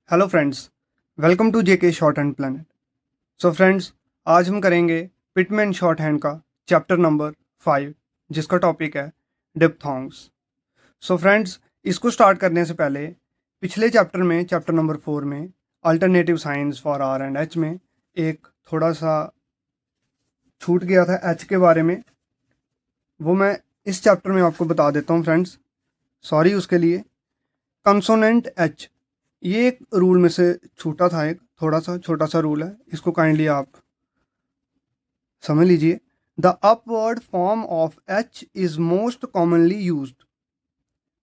Hello friends, welcome to JK shorthand planet. So friends, आज हम करेंगे Pitman shorthand का chapter number 5, जिसका टॉपिक है डिप्थोंग्स। सो फ्रेंड्स, इसको स्टार्ट करने से पहले पिछले चैप्टर में, चैप्टर नंबर 4 में, alternative science for R and H में एक थोड़ा सा छूट गया था एच के बारे में। वो मैं इस चैप्टर में आपको बता देता हूँ फ्रेंड्स, सॉरी उसके लिए। कंसोनेंट एच, ये एक रूल में से छूटा था, एक थोड़ा सा छोटा सा रूल है, इसको काइंडली आप समझ लीजिए। The upward form of H is most commonly used,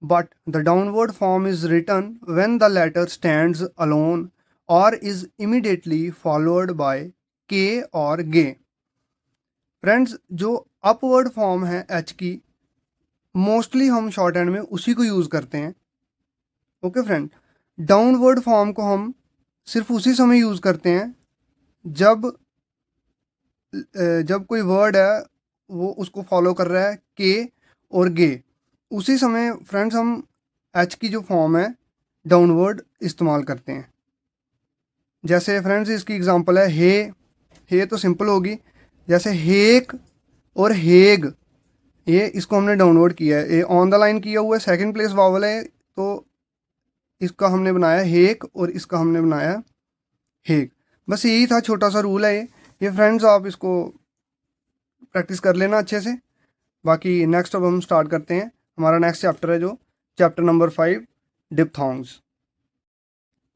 but the downward form is written when the letter stands alone और is immediately followed by K और गे। फ्रेंड्स, जो अपवर्ड फॉर्म है H की, mostly हम shorthand में उसी को use करते हैं। ओके फ्रेंड, डाउनवर्ड फॉर्म को हम सिर्फ उसी समय यूज़ करते हैं जब जब कोई वर्ड है वो उसको फॉलो कर रहा है के और गे। उसी समय फ्रेंड्स हम एच की जो फॉर्म है डाउनवर्ड इस्तेमाल करते हैं। जैसे फ्रेंड्स इसकी एग्जांपल है हे तो सिंपल होगी, जैसे हेक और हेग, ये इसको हमने डाउनवर्ड किया है, ये ऑन द लाइन किया हुआ है, सेकंड प्लेस वावल है, तो इसका हमने बनाया हेक और इसका हमने बनाया हेग। बस यही था, छोटा सा रूल है ये फ्रेंड्स, आप इसको प्रैक्टिस कर लेना अच्छे से। बाकी नेक्स्ट अब हम स्टार्ट करते हैं, हमारा नेक्स्ट चैप्टर है जो चैप्टर नंबर 5, डिप्थोंग्स।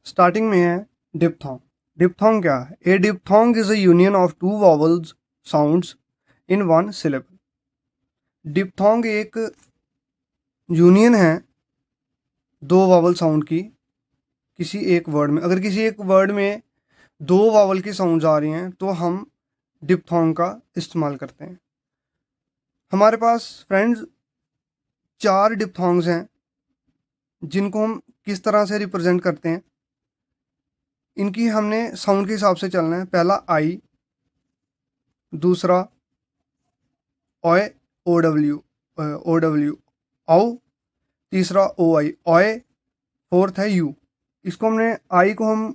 स्टार्टिंग में है डिप्थोंग। डिप्थोंग क्या है? A diphthong is a union of two vowels sounds in one syllable. Diphthong एक यूनियन है दो वॉवल साउंड की किसी एक वर्ड में। अगर किसी एक वर्ड में दो वॉवल की साउंड्स आ रही हैं तो हम डिप्थोंग का इस्तेमाल करते हैं। हमारे पास फ्रेंड्स 4 डिप्थोंग्स हैं जिनको हम किस तरह से रिप्रेजेंट करते हैं। इनकी हमने साउंड के हिसाब से चलना है। पहला आई, दूसरा ओए, ओ डब्ल्यू, औ, तीसरा ओ आई, ओए, फोर्थ है यू। इसको हमने आई को हम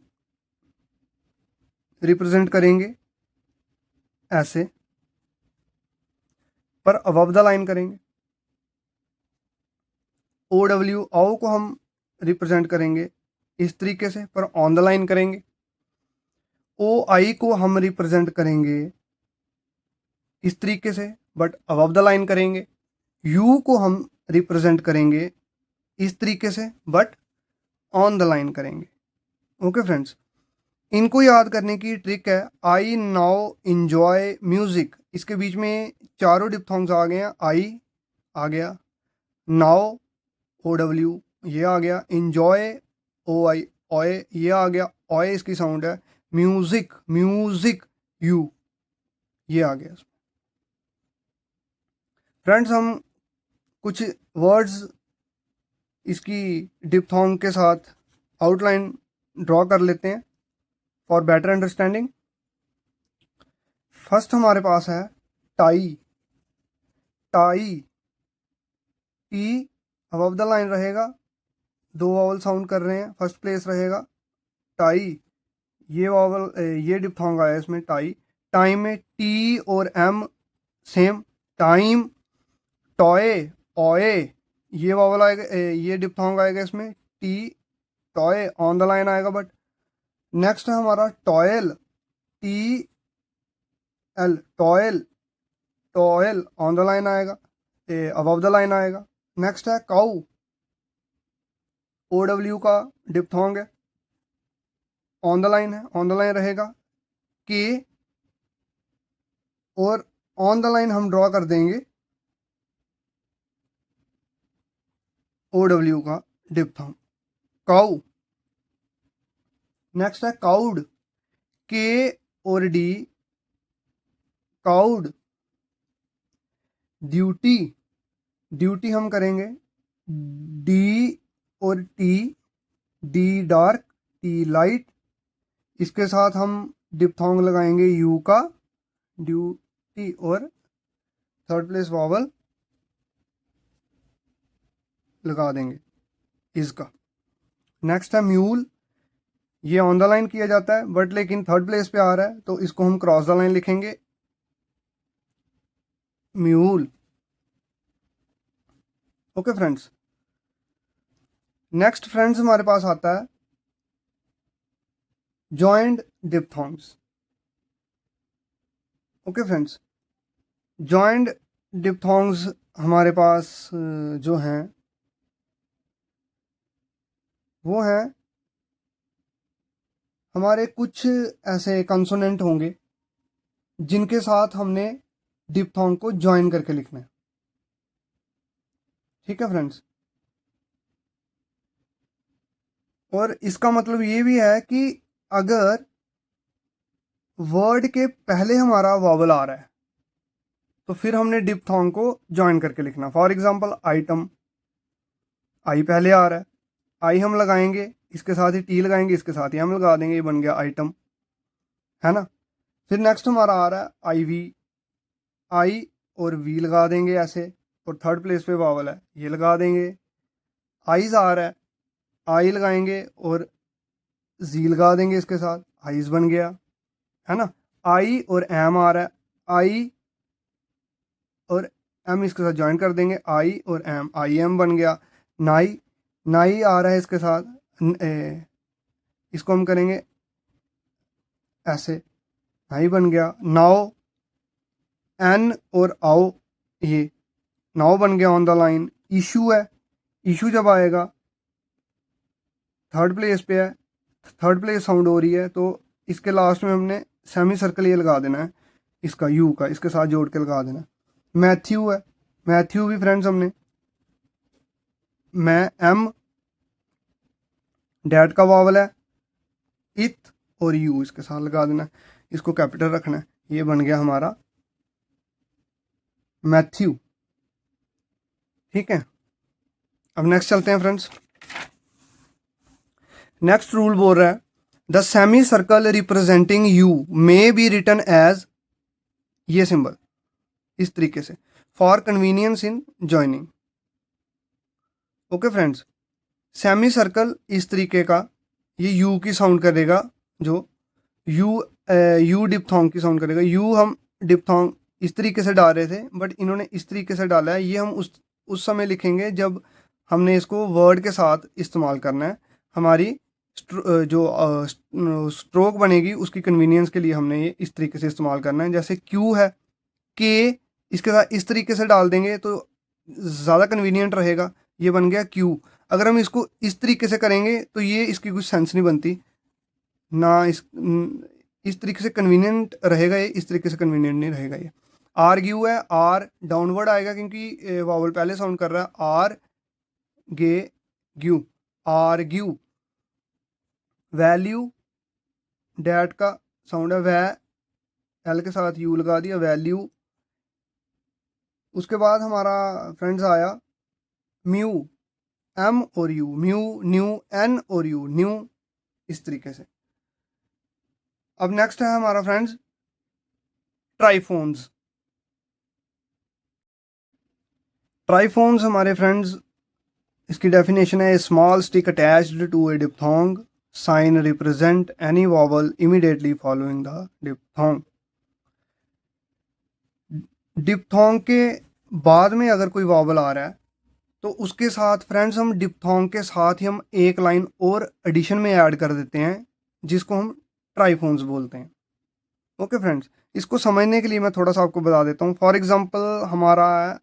रिप्रेजेंट करेंगे ऐसे, पर अबव द लाइन करेंगे। ओ डब्ल्यू, औ को हम रिप्रेजेंट करेंगे इस तरीके से, पर ऑन द लाइन करेंगे। ओ आई को हम रिप्रेजेंट करेंगे इस तरीके से, बट अबव द लाइन करेंगे। यू को हम रिप्रेजेंट करेंगे इस तरीके से, बट ऑन द लाइन करेंगे। ओके फ्रेंड्स, इनको याद करने की ट्रिक है आई नाउ इंजॉय म्यूजिक। इसके बीच में चारों डिप्थोंग्स आ गए हैं। आई आ गया, नाउ ओ डब्ल्यू ये आ गया, इंजॉय ओ आई, ओए ये आ गया, ओए इसकी साउंड है, म्यूजिक म्यूजिक यू ये आ गया। फ्रेंड्स, हम कुछ वर्ड्स इसकी डिप्थोंग के साथ आउटलाइन ड्रॉ कर लेते हैं फॉर बेटर अंडरस्टैंडिंग। फर्स्ट हमारे पास है tie. Tie, T above the line रहेगा, दो वॉवल साउंड कर रहे हैं, फर्स्ट प्लेस रहेगा टाई। ये वॉवल ये डिप्थोंग आया इसमें टाई। टाइम में टी और एम सेम, टाइम। टॉय, ओए, ये वॉवल आएगा, ये डिप्थोंग आएगा इसमें T, toy on the line आएगा। बट नेक्स्ट है हमारा toil, T L, toil, toil on the line आएगा, अबव द लाइन आएगा। नेक्स्ट है काउ, ओ डब्ल्यू का डिप्थोंग है, ऑन द लाइन है, ऑन द लाइन रहेगा के, और ऑन द लाइन हम ड्रॉ कर देंगे ओ डब्ल्यू का डिप्थोंग, काउ। नेक्स्ट है काउड, के और डी, काउड। ड्यूटी, ड्यूटी हम करेंगे डी और T, D dark, T light. इसके साथ हम डिप्थोंग लगाएंगे यू का, ड्यूटी, और थर्ड प्लेस वॉवल लगा देंगे इसका। नेक्स्ट है म्यूल, ये ऑन द लाइन किया जाता है, बट लेकिन थर्ड प्लेस पे आ रहा है तो इसको हम क्रॉस द लाइन लिखेंगे, mule. Okay friends, next friends हमारे पास आता है joint diphthongs. Okay friends, joint diphthongs हमारे पास जो हैं वो हैं हमारे कुछ ऐसे कंसोनेंट होंगे जिनके साथ हमने डिप्थोंग को ज्वाइन करके लिखना है। ठीक है फ्रेंड्स, और इसका मतलब ये भी है कि अगर वर्ड के पहले हमारा वॉवल आ रहा है तो फिर हमने डिप्थोंग को ज्वाइन करके लिखना। फॉर एग्जांपल आइटम, आई पहले आ रहा है, आई हम लगाएंगे, इसके साथ ही टी लगाएंगे, इसके साथ ही हम लगा देंगे, ये बन गया आइटम, है ना। फिर नेक्स्ट हमारा आ रहा है आई वी, आई और वी लगा देंगे ऐसे, और थर्ड प्लेस पे वावल है, ये लगा देंगे। आइज आ रहा है, आई लगाएंगे और जी लगा देंगे इसके साथ, आइज बन गया, है ना। आई और एम आ रहा है, आई और एम इसके साथ ज्वाइन कर देंगे, आई और एम, आई एम बन गया। नाई, नाई आ रहा है इसके साथ, इसको हम करेंगे ऐसे, नाई बन गया। नाओ, एन और आओ, ये नाउ बन गया ऑन द लाइन। इशू है, इशू जब आएगा थर्ड प्लेस पे है, थर्ड प्लेस साउंड हो रही है तो इसके लास्ट में हमने सेमी सर्कल ये लगा देना है, इसका यू का इसके साथ जोड़ के लगा देना है। मैथ्यू है, मैथ्यू भी फ्रेंड्स हमने मैं एम, डैड का वावल है, इथ और यू इसके साथ लगा देना है, इसको कैपिटल रखना है, ये बन गया हमारा मैथ्यू। ठीक है, अब नेक्स्ट चलते हैं फ्रेंड्स। नेक्स्ट रूल बोल रहा है the semicircle representing U may be written as, ये सिंबल इस तरीके से, for convenience in joining. Okay friends, semicircle इस तरीके का, ये यू की साउंड करेगा, जो यू डिप्थोंग की साउंड करेगा। यू हम डिप्थोंग इस तरीके से डाल रहे थे, बट इन्होंने इस तरीके से डाला है, ये हम उस समय लिखेंगे जब हमने इसको वर्ड के साथ इस्तेमाल करना है। हमारी जो स्ट्रोक बनेगी उसकी कन्वीनियंस के लिए हमने ये इस तरीके से इस्तेमाल करना है। जैसे क्यू है, के इसके साथ इस तरीके से डाल देंगे तो ज़्यादा कन्वीनियंट रहेगा, ये बन गया क्यू। अगर हम इसको इस तरीके से करेंगे तो ये इसकी कुछ सेंस नहीं बनती ना, इस तरीके से कन्वीनियंट रहेगा ये, इस तरीके से कन्वीनियंट नहीं रहेगा ये। आर्ग्यू है, आर डाउनवर्ड आएगा क्योंकि वावल पहले साउंड कर रहा है, आर गे ग्यू, आर्ग्यू। वैल्यू, डैट का साउंड है, वै, एल के साथ यू लगा दिया, वैल्यू। उसके बाद हमारा फ्रेंड्स आया म्यू, एम और यू, म्यू, न्यू, एन और यू, न्यू, इस तरीके से। अब नेक्स्ट है हमारा फ्रेंड्स ट्राइफोन्स। ट्राइफोन्स हमारे फ्रेंड्स, इसकी डेफिनेशन है small stick attached to a diphthong, sign represent any vowel immediately following the diphthong. Diphthong के बाद में अगर कोई वॉवल आ रहा है तो उसके साथ फ्रेंड्स हम डिप्थोंग के साथ ही हम एक लाइन और एडिशन में ऐड कर देते हैं, जिसको हम ट्राइफोन्स बोलते हैं। ओके फ्रेंड्स, इसको समझने के लिए मैं थोड़ा सा आपको बता देता हूँ। फॉर एग्जांपल हमारा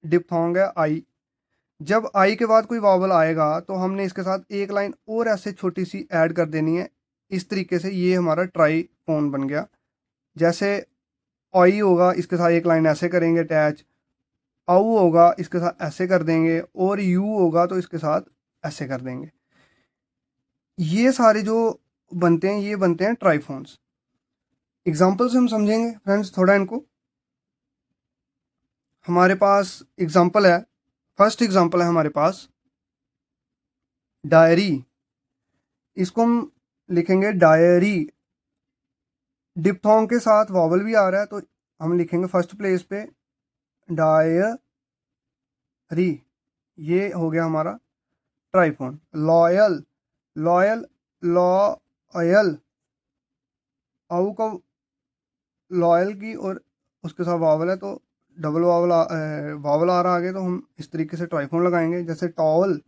डिप्थोंग है आई, जब आई के बाद कोई वॉवल आएगा तो हमने इसके साथ एक लाइन और ऐसे छोटी सी ऐड कर देनी है, इस तरीके से ये हमारा ट्राइफोन बन गया। जैसे आई होगा, इसके साथ एक लाइन ऐसे करेंगे अटैच, आउ होगा इसके साथ ऐसे कर देंगे, और यू होगा तो इसके साथ ऐसे कर देंगे। ये सारे जो बनते हैं ये बनते हैं ट्राइफोन्स। एग्जाम्पल से हम समझेंगे फ्रेंड्स थोड़ा इनको। हमारे पास एग्जाम्पल है, फर्स्ट एग्जाम्पल है हमारे पास डायरी, इसको हम लिखेंगे डायरी। डिप्थोंग के साथ वॉवल भी आ रहा है तो हम लिखेंगे फर्स्ट प्लेस पे डायरी, ये हो गया हमारा ट्राइफोन। लॉयल, लॉयल लॉयल, आउ का लॉयल की और उसके साथ वावल है तो डबल वावल वावल आ रहा आगे, तो हम इस तरीके से ट्राइफोन लगाएंगे। जैसे टॉवल,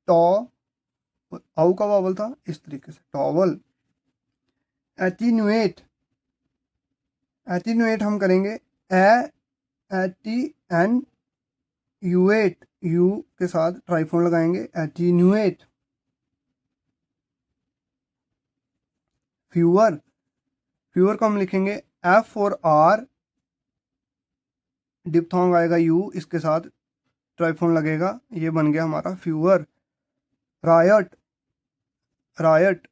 टॉ, आउ का वावल था, इस तरीके से टॉवल। एटीन्यूएट, एटीन्यूएट हम करेंगे एटी एन यूएट, यू के साथ ट्राइफोन लगाएंगे, एटीन्यूएट। फ्यूअर, फ्यूअर को हम लिखेंगे एफ और आर, डिप्थोंग आएगा यू, इसके साथ ट्राइफोन लगेगा, ये बन गया हमारा फ्यूअर। रायट, रायट,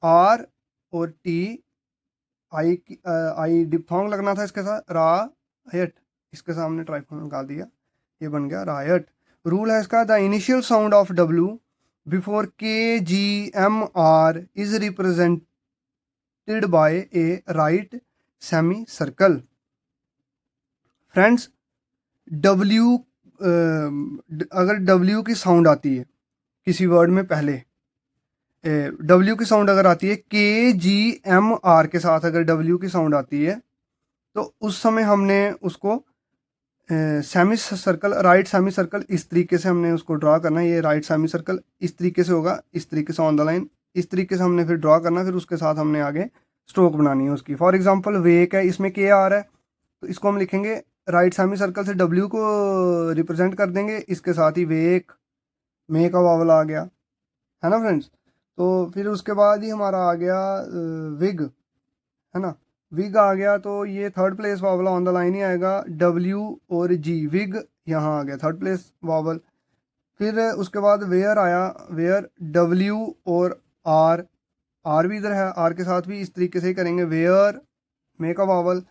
आर और टी, आई डिप्थोंग लगना था इसके साथ, रायट, इसके सामने ट्राइफोन लगा दिया, ये बन गया रायट। रूल है इसका, the initial sound of W before K G M R is represented by a right semi circle. Friends, W अगर डब्ल्यू की साउंड आती है किसी वर्ड में, पहले डब्ल्यू की साउंड अगर आती है, के जी एम आर के साथ अगर डब्ल्यू की साउंड आती है, तो उस समय हमने उसको semi circle, right semi circle, इस तरीके से हमने उसको ड्रा करना है। ये राइट सेमी सर्कल इस तरीके से होगा, इस तरीके से ऑन द लाइन, इस तरीके से हमने फिर ड्रा करना, फिर उसके साथ हमने आगे स्ट्रोक बनानी है उसकी। फॉर एग्जांपल वेक है, इसमें के आ रहा है, तो इसको हम लिखेंगे राइट सेमी सर्कल से डब्ल्यू को रिप्रेजेंट कर देंगे, इसके साथ ही वेक, मे का वावल आ गया, है ना फ्रेंड्स। तो फिर उसके बाद ही हमारा आ गया विग, है ना, विग आ गया, तो ये third place vowel on the line ही आएगा, डब्ल्यू और जी, विग यहाँ आ गया थर्ड प्लेस वावल। फिर उसके बाद वेयर आया, वेयर, डब्ल्यू और आर, आर भी इधर है, आर के साथ भी इस तरीके से ही करेंगे, वेयर, मे का वावल।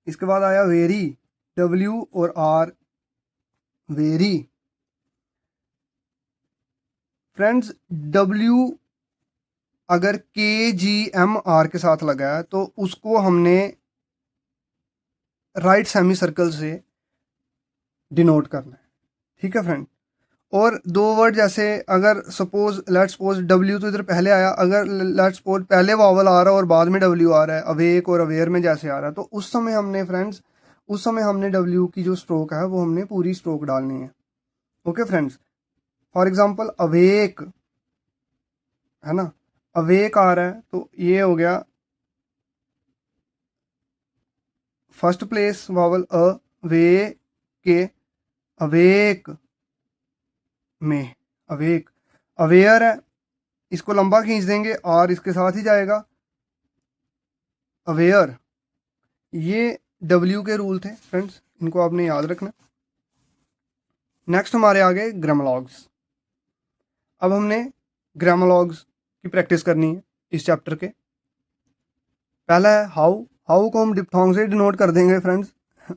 इसके बाद आया वेरी, डब्ल्यू और आर, वेरी। फ्रेंड्स, डब्ल्यू अगर के जी एम आर के साथ लगा है, तो उसको हमने राइट सेमी सर्कल से डिनोट करना है, ठीक है फ्रेंड। और दो वर्ड, जैसे अगर सपोज लेट्स सपोज डब्ल्यू तो इधर पहले आया, अगर लेट्स सपोज पहले वावल आ रहा है और बाद में डब्ल्यू आ रहा है, अवेक और अवेयर में जैसे आ रहा है, तो उस समय हमने फ्रेंड्स, उस समय हमने डब्ल्यू की जो स्ट्रोक है वो हमने पूरी स्ट्रोक डालनी है। Okay friends, for example awake, है ना, अवेक आ रहा है, तो ये हो गया फर्स्ट प्लेस वावल अ, वे के, अवेक में, अवेक। अवेयर है, इसको लंबा खींच देंगे और इसके साथ ही जाएगा अवेयर। ये डब्ल्यू के रूल थे फ्रेंड्स, इनको आपने याद रखना। नेक्स्ट हमारे आगे ग्रामोलॉग्स। अब हमने ग्रामोलॉग्स की प्रैक्टिस करनी है इस चैप्टर के। पहला है हाउ, हाउ को हम डिप्थोंग से डिनोट कर देंगे फ्रेंड्स,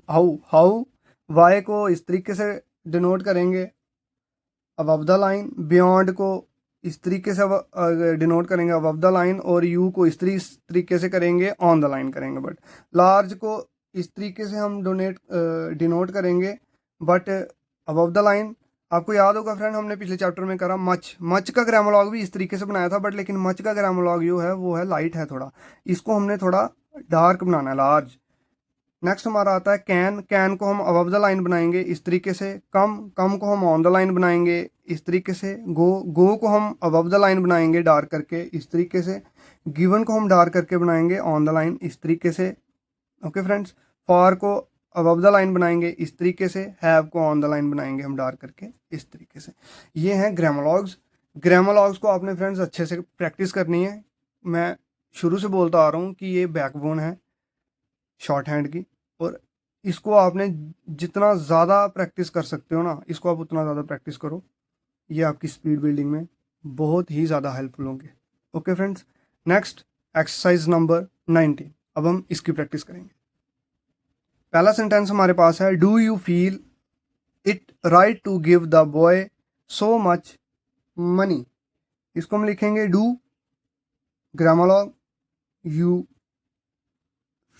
हाउ, हाउ, वाई को इस तरीके से डिनोट करेंगे अबव द लाइन, बियॉन्ड को इस तरीके से डिनोट करेंगे अबव द लाइन, और यू को इस तरीके से करेंगे ऑन द लाइन करेंगे। बट लार्ज को इस तरीके से हम डिनोट करेंगे बट अबव द लाइन। आपको याद होगा फ्रेंड, हमने पिछले चैप्टर में करा मच, मच का ग्रामोलॉग भी इस तरीके से बनाया था, बट लेकिन मच का ग्रामोलॉग जो है वो है लाइट है थोड़ा, इसको हमने थोड़ा डार्क बनाना है, लार्ज। नेक्स्ट हमारा आता है कैन, कैन को हम अबव द लाइन बनाएंगे इस तरीके से, कम, कम को हम ऑन द लाइन बनाएंगे इस तरीके से, गो, गो को हम अबव द लाइन बनाएंगे डार्क करके इस तरीके से, गिवन को हम डार्क करके बनाएंगे ऑन द लाइन इस तरीके से। ओके फ्रेंड्स, फॉर को अबव द लाइन बनाएंगे इस तरीके से, हैव को ऑन द लाइन बनाएंगे हम डार्क करके इस तरीके से। ये हैं ग्रामोलॉग्स। ग्रामोलॉग्स को आपने फ्रेंड्स अच्छे से प्रैक्टिस करनी है। मैं शुरू से बोलता आ रहा हूँ कि ये बैकबोन है शॉर्ट हैंड की, और इसको आपने जितना ज़्यादा प्रैक्टिस कर सकते हो ना, इसको आप उतना ज़्यादा प्रैक्टिस करो, ये आपकी स्पीड बिल्डिंग में बहुत ही ज़्यादा हेल्पफुल होंगे। Okay friends, next exercise number 19, अब हम इसकी प्रैक्टिस करेंगे। पहला सेंटेंस हमारे पास है, do you feel it right to give the boy so much money. इसको हम लिखेंगे do, grammalogue, you,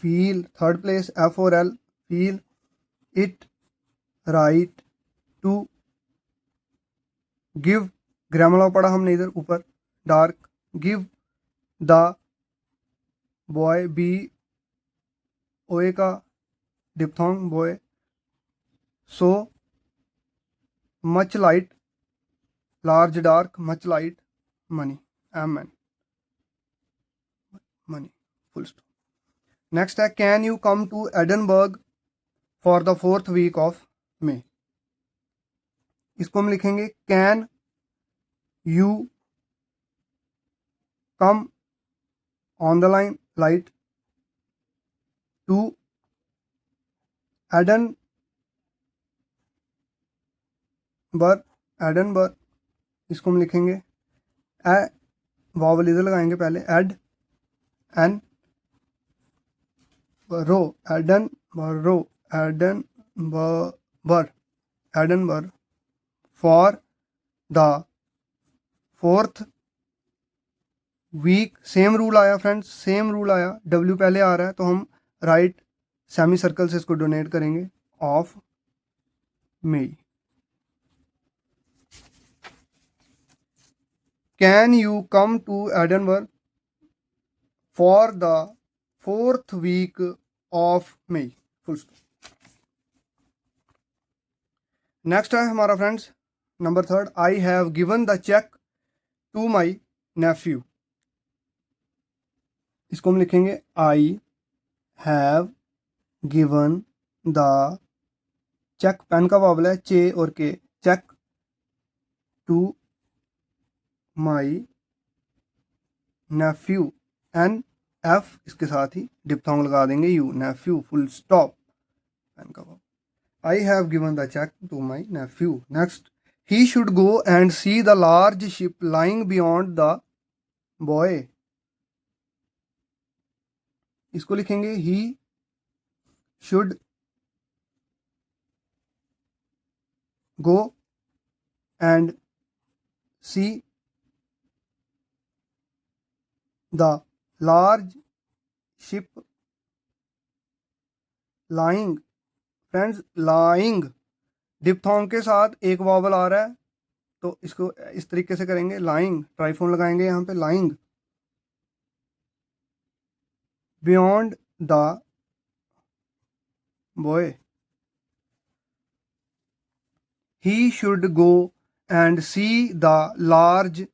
feel third place F और L, feel, it, right, to, give, grammar पढ़ा हमने इधर ऊपर, dark, give the boy, B oy का diphthong boy, so much light, large dark, much light, money, M N, money, full stop. Next है can you come to Edinburgh for the 4th week of May. इसको हम लिखेंगे can you come on the line light to Edinburgh, Edinburgh, इसको हम लिखेंगे A, vowel इधर लगाएंगे पहले, ed N row, Eden row, Edinburgh, Edinburgh for the 4th week. Same rule आया फ्रेंड्स, सेम रूल आया, डब्ल्यू पहले आ रहा है तो हम राइट सेमी सर्कल से इसको डोनेट करेंगे, of May. Can you come to Edinburgh for the 4th week of May, full stop. Next है हमारा friends number 3, I have given the cheque to my nephew. इसको हम लिखेंगे I have given the cheque, pen का vowel है चे और K, cheque to my nephew, N F इसके साथ ही डिप्थोंग लगा देंगे U, nephew, full stop, pen का vowel. I have given the check to my nephew. Next, he should go and see the large ship lying beyond the boy. इसको लिखेंगे he should go and see the large ship lying, friends lying diphthong के साथ एक vowel आ रहा है तो इसको इस तरीके से करेंगे, लाइंग, ट्राइफोन लगाएंगे यहाँ पे, lying beyond the buoy. He should go and see the large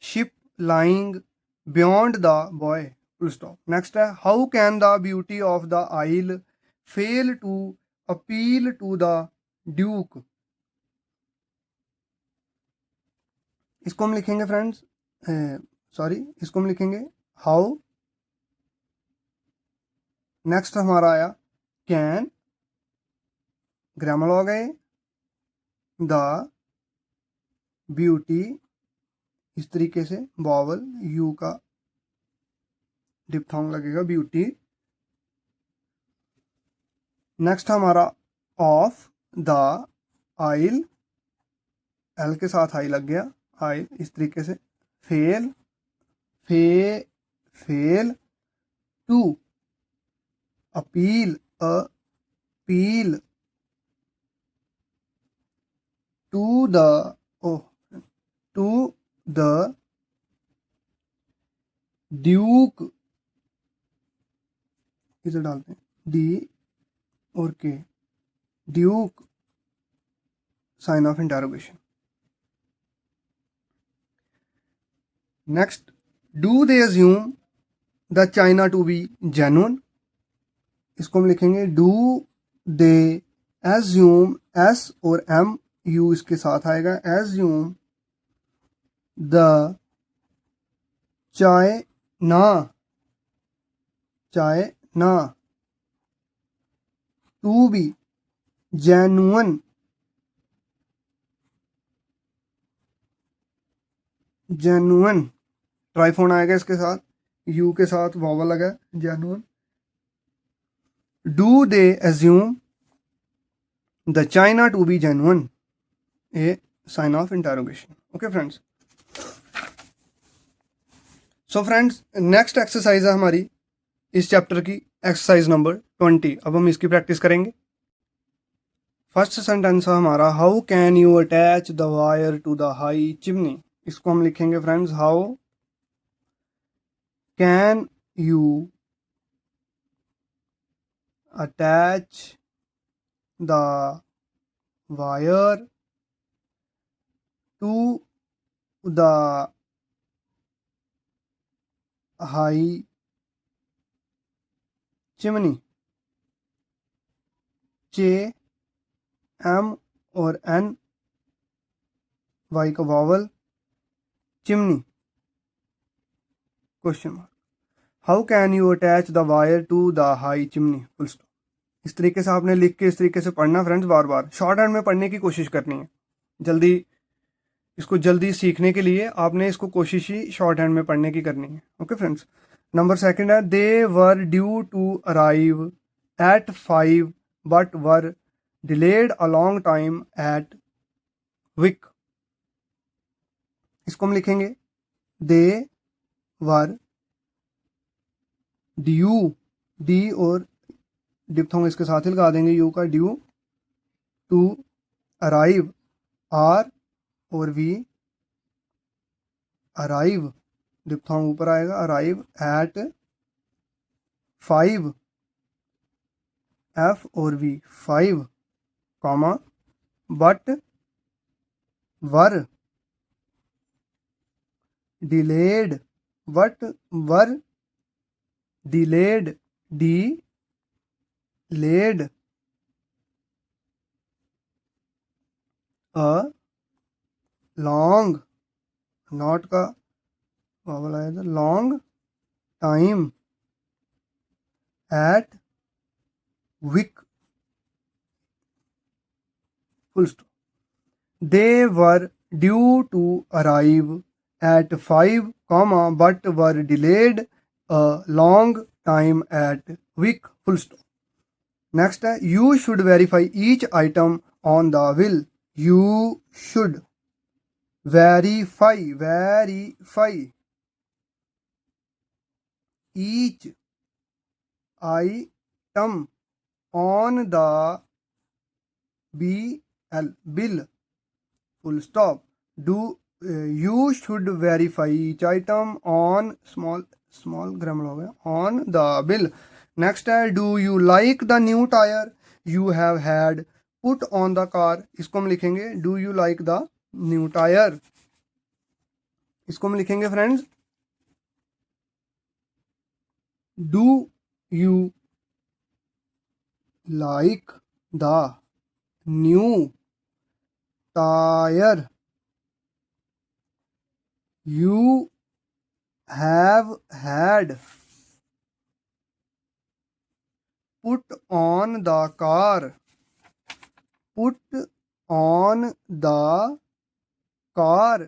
ship lying beyond the buoy, full stop. Next है how can the beauty of the isle fail to appeal to the duke. इसको हम लिखेंगे friends, इसको हम लिखेंगे how. Next हमारा आया can, grammar हो गए, द ब्यूटी, इस तरीके से वावल यू का डिप्थोंग लगेगा, ब्यूटी। नेक्स्ट हमारा ऑफ द आइल, एल के साथ आई लग गया, आइल, इस तरीके से fail, fail to appeal, appeal to the, to the duke, इसे डालते हैं डी और K, duke, sign of interrogation. Next, do they assume the china to be genuine. इसको हम लिखेंगे डू दे एज्यूम, एस और एम यू इसके साथ आएगा, assume the china to be genuine, genuine, triphone आएगा इसके साथ, यू के साथ वावल लगा, genuine. Do they assume the china to be genuine, a sign of interrogation. Okay friends, so friends next exercise है हमारी इस चैप्टर की, एक्सरसाइज नंबर 20। अब हम इसकी प्रैक्टिस करेंगे। फर्स्ट सेंटेंस है हमारा, how can you attach the wire to the high chimney. इसको हम लिखेंगे friends, how can you attach the wire to the high chimney. J M और एन, वाई का vowel, chimney question mark. How can you attach the wire to the high chimney, full stop. इस तरीके से आपने लिख के इस तरीके से पढ़ना फ्रेंड्स, बार बार शॉर्ट हैंड में पढ़ने की कोशिश करनी है। जल्दी इसको जल्दी सीखने के लिए आपने इसको कोशिश ही शॉर्ट हैंड में पढ़ने की करनी है। Okay friends. नंबर सेकंड है, they were due to arrive at 5 but were delayed a long time at Wick. इसको हम लिखेंगे, दे वर ड्यू, डी और डिप्थोंग इसके साथ ही लगा देंगे, यू का, ड्यू टू अराइव, आर और वी, अराइव डिप्थोंग ऊपर आएगा, अराइव एट 5, एफ और V 5, comma, but were delayed, but were delayed, delayed a long, not का वावल आएगा, long time at Wick, full stop. They were due to arrive at 5, comma, but were delayed a long time at week, full stop. Next है, you should verify each item on the bill. You should verify each item on the bill, full stop. You should verify each item on small grammar हो गया, on the bill. Next है, do you like the new tire you have had put on the car। इसको हम लिखेंगे, do you like the new tire। इसको हम लिखेंगे friends, do you like the new tire you have had put on the car, put on the car,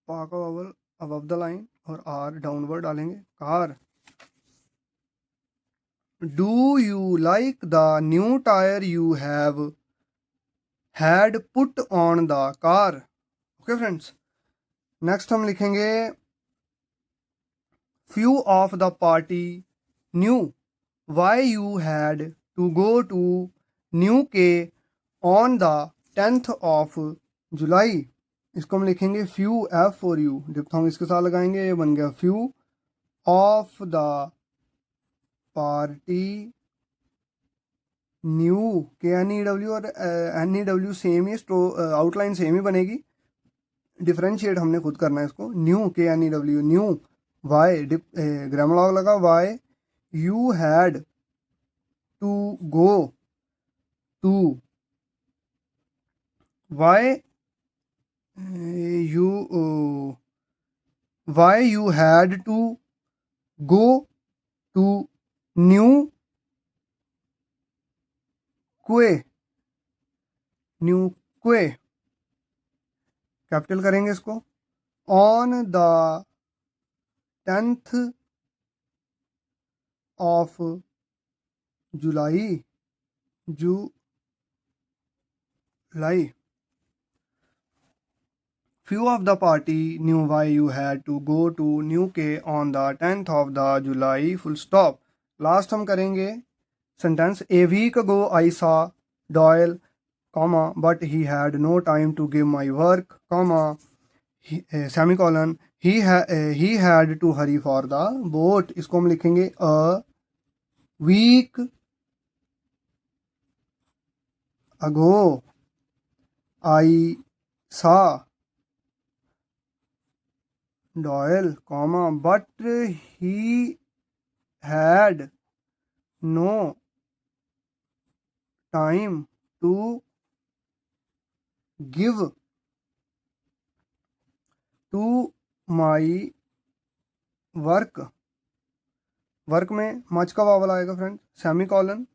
पा का vowel above the line और are downward डालेंगे, car. Do you like the new tire you have had put on the car। Okay friends. Next हम लिखेंगे, few of the party knew why you had to go to New K on the 10th of July। इसको हम लिखेंगे, few, F और U diphthong इसके साथ लगाएंगे, ये बन गया few of the party new, K N E W और एन ई डब्ल्यू सेम ही, आउटलाइन सेम ही बनेगी, डिफ्रेंशिएट हमने खुद करना है इसको। New, K N E W, new, why grammar लॉग लगा, why you had to go to, why you had to go to new quay, new quay capital करेंगे इसको, on the 10th of July, few of the party knew why you had to go to New K on the 10th of the July, full stop। Last हम करेंगे sentence, a week ago I saw Doyle, comma, but he had no time to give my work, comma, semicolon, he had to hurry for the boat. इसको हम लिखेंगे a week ago I saw Doyle, comma, but he had no time to give to my work. Work में much का vowel आएगा friend, semicolon,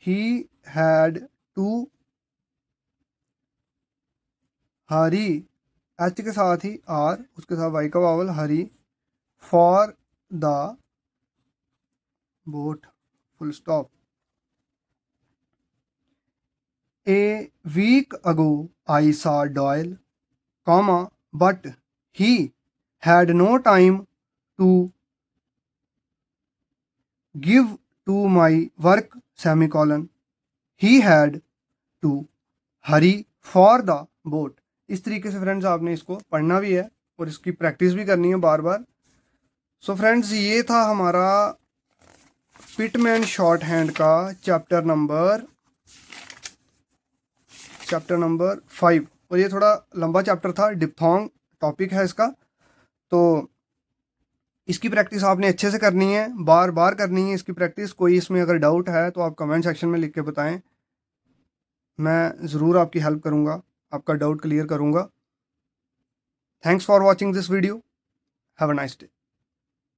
he had to hurry, H के साथ ही R, उसके साथ वाई का vowel hurry, for the boat, full stop. A week ago I saw Doyle, comma, but he had no time to give to my work, semicolon, he had to hurry for the boat. इस तरीके से friends आपने इसको पढ़ना भी है और इसकी प्रैक्टिस भी करनी है बार बार। सो फ्रेंड्स ये था हमारा पिटमैन शॉर्ट हैंड का चैप्टर नंबर 5, और ये थोड़ा लंबा चैप्टर था, डिप्थोंग टॉपिक है इसका। तो इसकी प्रैक्टिस आपने अच्छे से करनी है, बार बार करनी है इसकी प्रैक्टिस। कोई इसमें अगर डाउट है तो आप कमेंट सेक्शन में लिख के बताएं, मैं ज़रूर आपकी हेल्प करूँगा, आपका डाउट क्लियर करूँगा। Thanks for watching this video, have a nice day.